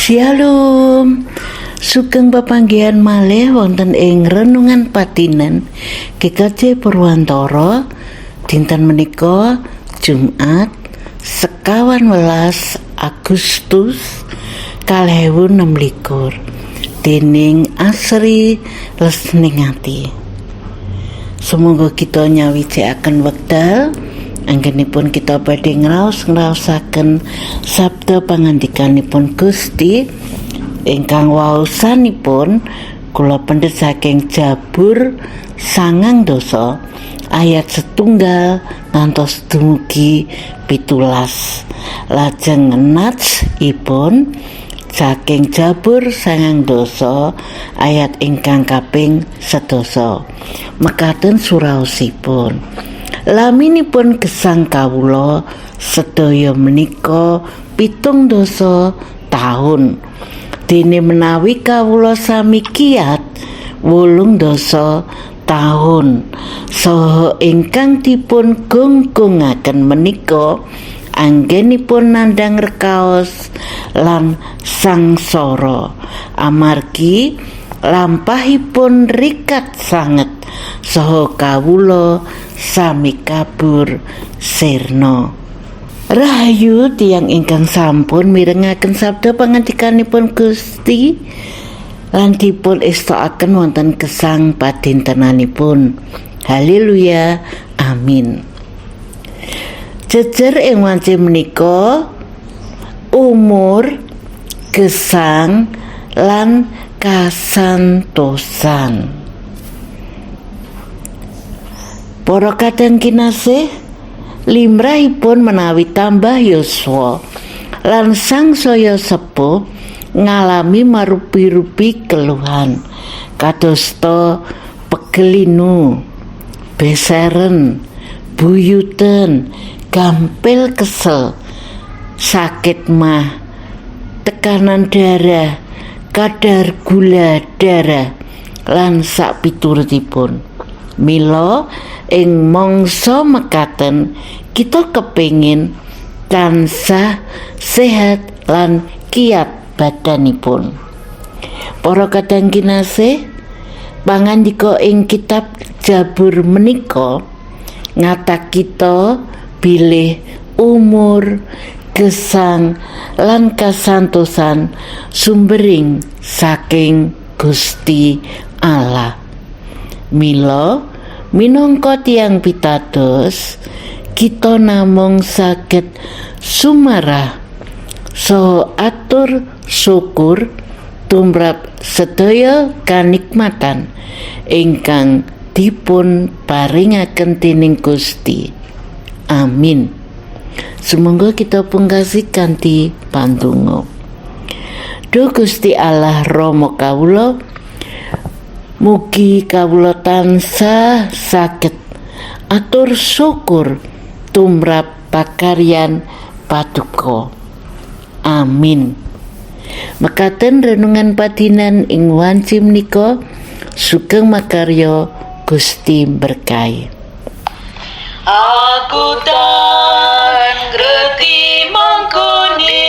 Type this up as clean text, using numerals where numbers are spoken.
Shalom. Sugeng pepanggihan malih wonten ing renungan patinan GKJ Purwantara dinten menika Jumat 21 Agustus 2026 dening Asri Lesningati. Sumangga kita nyawijikaken wekdal anggenipun kita badhe ngraos-ngraosaken sabda pangandikanipun Gusti ingkang waosanipun kula pendhet saking Jabur 9 ayat 1 ngantos dumugi 17. Lajeng natsipun saking Jabur 9 ayat ingkang kaping 11. Mekaten suraosipun. Laminipun gesang kawula sedaya menika 17 taun. Dene menawi kawula sami kiyat 18 taun. Saha ingkang dipun gunggungaken menika anggenipun nandhang rekaos lan sangsara amargi lampahipun rikat sanget saha kawula sami kabur sirna. Rahayu tiyang ingkang sampun mirengaken sabda pangandikanipun Gusti lan dipun estokaken wonten gesang padintenanipun. Haleluya, amin. Jejer ing wanci menika umur, gesang lan kasantosan. Para kadang kinasih, limrahipun menawi tambah yuswa lan sangsaya sepuh ngalami marupi-rupi keluhan kadosta pegelinu, beseren, buyuten, gampil kesel, sakit mah, tekanan darah, kadar gula darah lan sak piturutipun. Mila ing mangsa mekaten kita kepengin tansah sehat lan kiat badanipun. Para kadang kinasih, pangandika ing kitab Jabur menika ngata kita bilih umur, gesang lan kasantosan sumbering saking Gusti Allah. Mila minangka tiyang pitados kita namung saged sumarah saha atur syukur tumrap sedaya kanikmatan ingkang dipun paringaken dening Gusti. Amin. Sumangga kita pungkasi kanthi pandonga. Duh Gusti Allah Rama kawula, mugi kawula tansah saged atur syukur tumrap pakaryan paduka. Amin. Mekaten renungan patinan ing wanci menika sugeng makarya Gusti berkahi. Aku tan ngerti mangkoni